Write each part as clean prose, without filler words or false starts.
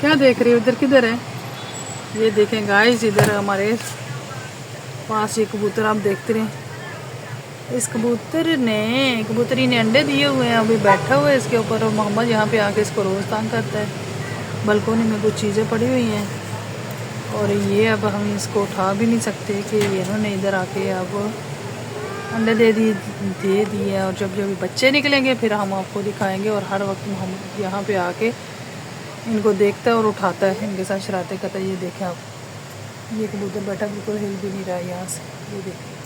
क्या देख रही हो? उधर किधर है? ये देखें गाइस, इधर हमारे पास ये कबूतर आप देखते रहे। इस कबूतरी ने अंडे दिए हुए हैं, अभी बैठा हुआ है इसके ऊपर और मोहम्मद यहाँ पे आके इसको रोज़ तंग करता है। बलकोनी में कुछ चीज़ें पड़ी हुई हैं और ये अब हम इसको उठा भी नहीं सकते कि इन्होंने इधर आके अब अंडे दे दिए और जब जब बच्चे निकलेंगे फिर हम आपको दिखाएंगे। और हर वक्त मोहम्मद यहाँ पे आके इनको देखता है और उठाता है, इनके साथ शरारतें करता है। ये देखें आप, ये कबूतर बैठा बिल्कुल हिल भी नहीं रहा है यहाँ से। ये देखिए,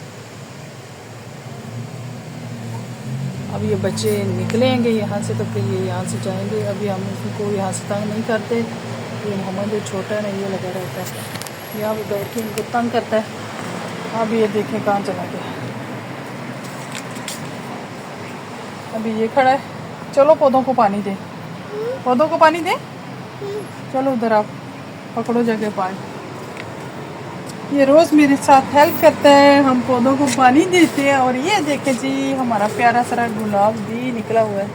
अब ये बच्चे निकलेंगे यहाँ से तो फिर ये यहाँ से जाएंगे। अभी हम इनको यहाँ से तंग नहीं करते। ये मोहम्मद जो छोटा है ना, ये लगा रहता है यहाँ पे बैठ के इनको तंग करता है। अब ये देखें कहाँ चला गया। अभी ये खड़ा है। चलो पौधों को पानी दे, पौधों को पानी दे। चलो उधर आप पकड़ो जगह पानी। ये रोज़ मेरे साथ हेल्प करता है, हम पौधों को पानी देते हैं। और ये देखें जी, हमारा प्यारा सारा गुलाब भी निकला हुआ है।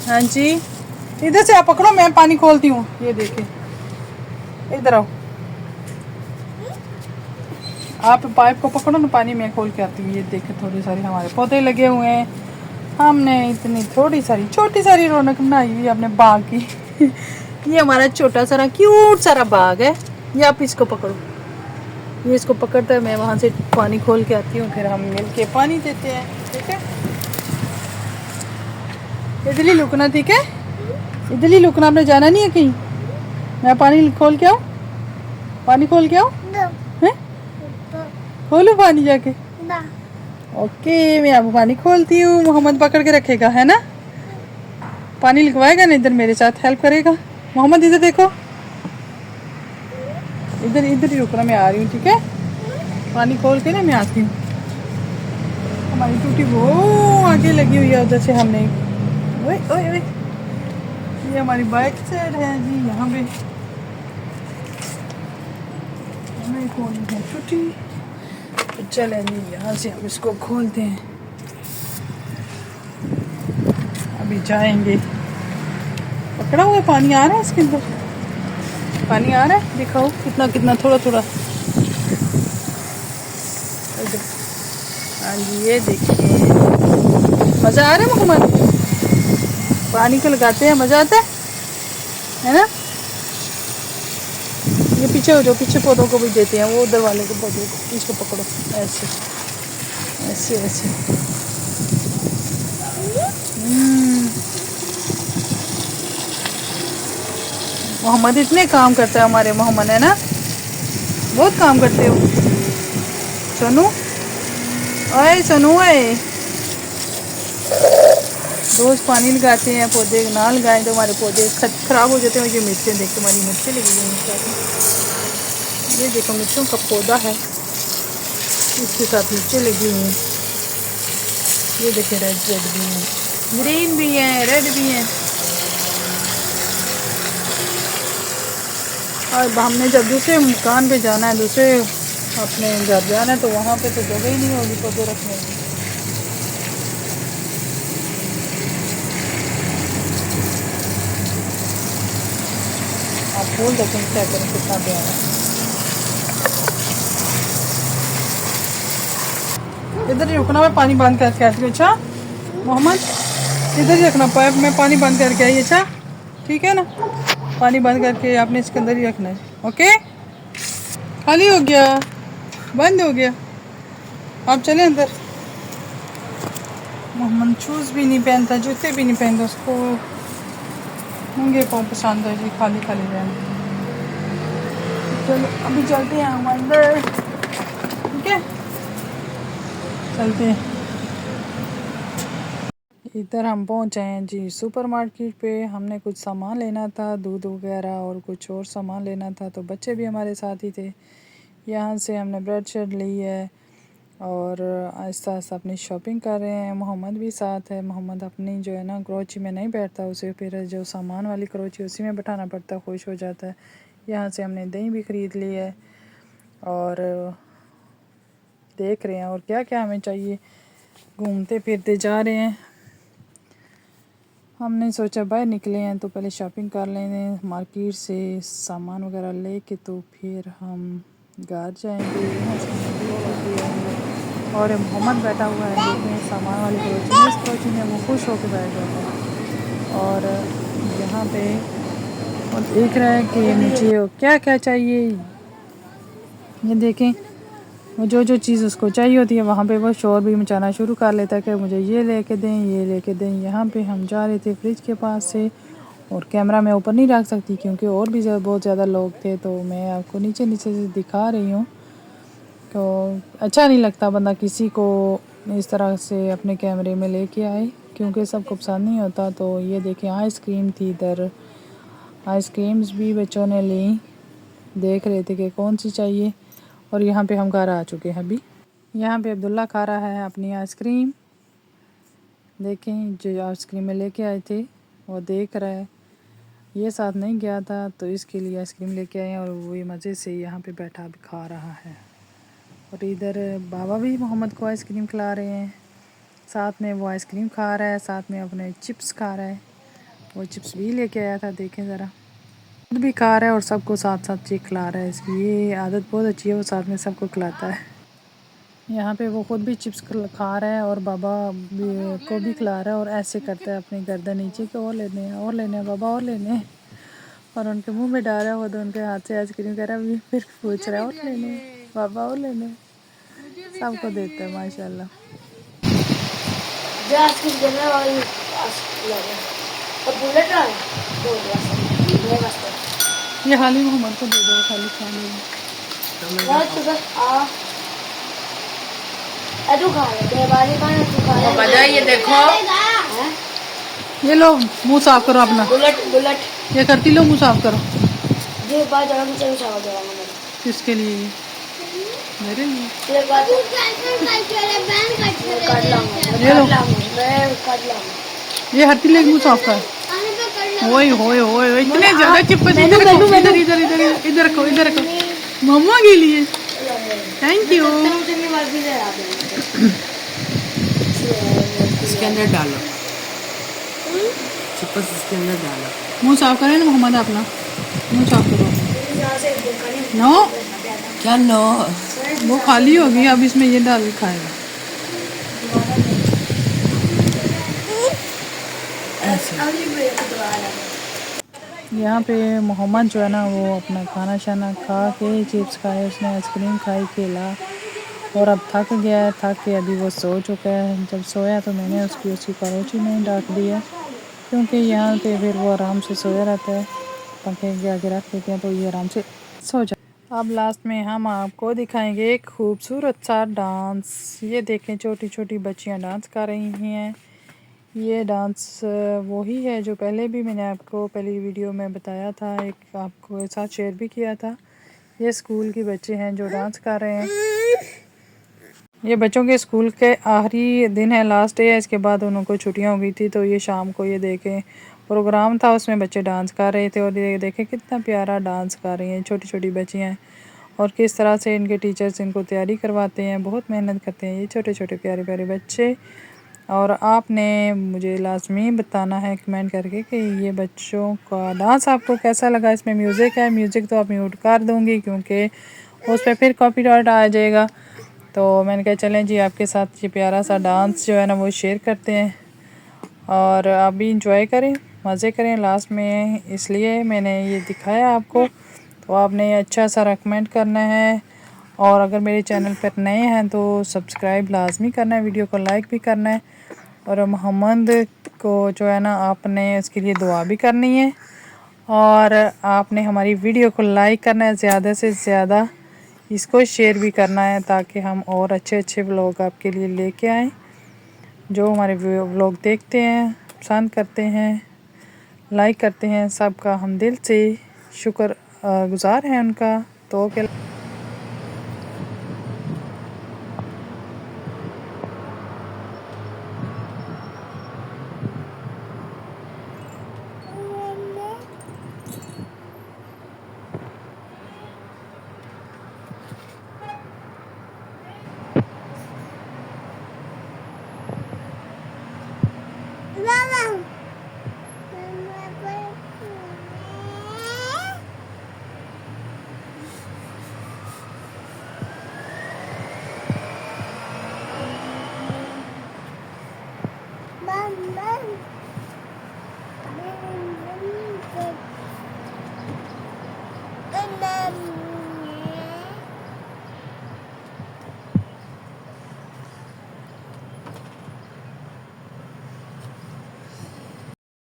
हाँ जी, इधर से आप पकड़ो, मैं पानी खोलती हूँ। ये देखें, इधर आओ, आप पाइप को पकड़ो ना, पानी मैं खोल के आती हूँ। ये देखें, थोड़ी सारी हमारे पौधे लगे हुए हैं। हमने इतनी थोड़ी सारी छोटी सारी रौनक बनाई हुई अपने बाग की। ये हमारा छोटा सारा क्यूट सारा बाग है। ये आप इसको पकड़ो, ये इसको पकड़ता है, मैं वहाँ से पानी खोल के आती हूँ, फिर हम मिल के पानी देते हैं। ठीक है, इधर ही लुकना। ठीक है, इधर ही लुकना, आपने जाना नहीं है कहीं। मैं पानी खोल के आऊँ, पानी खोल के आऊँ, खोलू पानी जाके। ओके, मैं आपको पानी खोलती हूँ। मोहम्मद पकड़ के रखेगा, है ना? पानी लिखवाएगा ना, इधर मेरे साथ हेल्प करेगा। मोहम्मद इधर देखो, इधर इधर ही रुकना, मैं आ रही हूँ। ठीक है, पानी खोल के ना मैं आती हूँ। हमारी टूटी वो आगे लगी हुई है, उधर से हमने। ओए ओए ओए, ये हमारी बाइक साइड है जी, यहाँ पे हमें खोलनी है टूटी। तो चलें जी, यहाँ से हम इसको खोलते हैं। अभी जाएंगे। पकड़ा हुआ पानी आ रहा है इसके अंदर, पानी आ रहा है, दिखाओ कितना कितना, थोड़ा थोड़ा। हाँ जी, ये देखिए, मज़ा आ रहा है मोहम्मद। पानी को लगाते हैं, मज़ा आता है ना? ये पीछे हो जाओ, पीछे पौधों को भी देते हैं, वो उधर वाले को पौधों को, इसको पकड़ो ऐसे ऐसे ऐसे। मोहम्मद इतने काम करता है हमारे मोहम्मद, है ना? बहुत काम करते हो सोनू। ओए सोनू, ओए, रोज़ पानी लगाते हैं, पौधे ना लगाएं तो हमारे पौधे ख़राब हो जाते हैं। ये मिर्चें देखो, हमारी मिर्चें लगी हुई हैं। ये देखो, मिर्चों का पौधा है, इसके साथ मिर्चें लगी हुई हैं। ये देखिए, रेड रेड भी हैं, ग्रीन भी हैं, रेड भी हैं। और हमने जब दूसरे मकान पे जाना है, दूसरे अपने घर जाना है, तो वहाँ पे तो जगह ही नहीं होगी पौधे रखने की। आप फूल देखें क्या करें, कितना प्यारा। इधर ही रुकना, मैं पानी बंद करके आती हूँ। अच्छा मोहम्मद, इधर ही रखना पाइप में, पानी बंद करके आई। अच्छा ठीक है ना, पानी बंद करके आपने इसके अंदर ही रखना है। ओके, खाली हो गया, बंद हो गया, आप चले अंदर। मोहम्मद शूज़ भी नहीं पहनता, जूते भी नहीं पहनता, उसको नंगे पाँव पसंद है जी, खाली खाली रहना। चलो अभी चलते हैं हम अंदर। ठीक है, चलते हैं। इधर हम पहुंचे हैं जी सुपरमार्केट पे। हमने कुछ सामान लेना था, दूध वगैरह और कुछ और सामान लेना था, तो बच्चे भी हमारे साथ ही थे। यहाँ से हमने ब्रेड शेड ली है और आहिस्ता आहिस्ता अपनी शॉपिंग कर रहे हैं। मोहम्मद भी साथ है। मोहम्मद अपनी जो है ना क्रोची में नहीं बैठता, उसे फिर जो सामान वाली क्रोची उसी में बैठाना पड़ता, खुश हो जाता है। यहाँ से हमने दही भी ख़रीद ली है और देख रहे हैं और क्या क्या हमें चाहिए। घूमते फिरते जा रहे हैं। हमने सोचा बाहर निकले हैं तो पहले शॉपिंग कर लेंगे मार्केट से, सामान वगैरह लेके तो फिर हम घर जाएंगे। यहाँ से हम भी आएंगे। और मोहम्मद बैठा हुआ है, देखें सामान वाली कोचिंग है, वो खुश होकर बैठ जाता है। और यहाँ पे और देख रहा है कि मुझे क्या क्या चाहिए। ये देखें, वो जो चीज़ उसको चाहिए होती है वहाँ पे वो शोर भी मचाना शुरू कर लेता है कि मुझे ये लेके दें, ये लेके दें। यहाँ पे हम जा रहे थे फ्रिज के पास से, और कैमरा मैं ऊपर नहीं रख सकती क्योंकि और भी बहुत ज़्यादा लोग थे, तो मैं आपको नीचे नीचे से दिखा रही हूँ। तो अच्छा नहीं लगता बंदा किसी को इस तरह से अपने कैमरे में लेके आए, क्योंकि सबको पसंद नहीं होता। तो ये देखें आइसक्रीम थी इधर, आइसक्रीम्स भी बच्चों ने ली, देख रहे थे कि कौन सी चाहिए। और यहाँ पे हम घर आ चुके हैं अभी। यहाँ पे अब्दुल्ला खा रहा है अपनी आइसक्रीम। देखें जो आइसक्रीम में लेके आए थे वो देख रहा है। ये साथ नहीं गया था तो इसके लिए आइसक्रीम लेके आए हैं, और वो मज़े से यहाँ पे बैठा भी खा रहा है। और इधर बाबा भी मोहम्मद को आइसक्रीम खिला रहे हैं, साथ में वो आइसक्रीम खा रहा है, साथ में अपने चिप्स खा रहा है। वो चिप्स भी लेके आया था, देखें ज़रा, खुद भी खा रहा है और सबको साथ साथ चीज खिला रहा है। इसकी ये आदत बहुत अच्छी है, वो साथ में सबको खिलाता है। यहाँ पे वो खुद भी चिप्स खा रहा है और बाबा को भी खिला रहा है, और ऐसे करता है अपनी गर्दन नीचे के और लेने हैं, और लेने हैं बाबा, और लेने हैं। और उनके मुंह में डाल रहा है, तो उनके हाथ से आइसक्रीम कर रहा है, फिर पूछ रहा है और लेने हैं बाबा, और लेने हैं। सबको देता है माशाल्लाह। ये खाली मोहम्मद को दे दो, खाली खाने में। ये देखो, ये लो मुंह साफ करो अपना। ये करती लो मुंह साफ करो। किसके लिए? मेरे लिए। ये लो, ये हरती ले मुंह साफ कर। ओए होए होए, इतने ज्यादा चिपक। इधर इधर इधर इधर इधर रखो, इधर रखो मम्मा के लिए। Thank you. इसके अंदर डालो, चिप्स इसके अंदर डालो। मुंह साफ करें ना मोहम्मद अपना, मुंह साफ करो। नो, क्या नो? वो खाली होगी, अब इसमें ये डाल के खाएगा। यहाँ पे मोहम्मद जो है ना, वो अपना खाना शाना खा के, चिप्स खाए, उसने आइसक्रीम खाई, केला, और अब थक गया है। थक के अभी वो सो चुका है। जब सोया तो मैंने उसकी करोची में डाल दिया, क्योंकि यहाँ पे फिर वो आराम से सोया रहता है। पंखे के आगे रख देते हैं तो ये आराम से सो जाए। अब लास्ट में हम आपको दिखाएंगे एक खूबसूरत सा डांस। ये देखें छोटी छोटी बच्चियाँ डांस कर रही हैं। ये डांस वही है जो पहले भी मैंने आपको पहली वीडियो में बताया था, एक आपको साथ शेयर भी किया था। ये स्कूल के बच्चे हैं जो डांस कर रहे हैं। ये बच्चों के स्कूल के आखिरी दिन है, लास्ट डे है। इसके बाद उनको छुट्टियां हो गई थी, तो ये शाम को ये देखें प्रोग्राम था, उसमें बच्चे डांस कर रहे थे। और ये देखें कितना प्यारा डांस कर रही हैं छोटी छोटी बच्चियाँ, और किस तरह से इनके टीचर्स इनको तैयारी करवाते हैं। बहुत मेहनत करते हैं ये छोटे छोटे प्यारे प्यारे बच्चे। और आपने मुझे लाजमी बताना है कमेंट करके कि ये बच्चों का डांस आपको कैसा लगा। इसमें म्यूज़िक है, म्यूज़िक तो आप म्यूट कर दूँगी क्योंकि उस पर फिर कॉपीराइट आ जाएगा। तो मैंने कहा चलें जी, आपके साथ ये प्यारा सा डांस जो है ना वो शेयर करते हैं, और आप भी इंजॉय करें, मज़े करें लास्ट में, इसलिए मैंने ये दिखाया आपको। तो आपने अच्छा सा रेकमेंड करना है, और अगर मेरे चैनल पर नए हैं तो सब्सक्राइब लाजमी करना है, वीडियो को लाइक भी करना है। और मोहम्मद को जो है ना आपने उसके लिए दुआ भी करनी है, और आपने हमारी वीडियो को लाइक करना है, ज़्यादा से ज़्यादा इसको शेयर भी करना है, ताकि हम और अच्छे अच्छे व्लॉग आपके लिए लेके आएँ। जो हमारे व्लॉग देखते हैं, पसंद करते हैं, लाइक करते हैं, सबका हम दिल से शुक्र गुज़ार हैं उनका। तो ओके।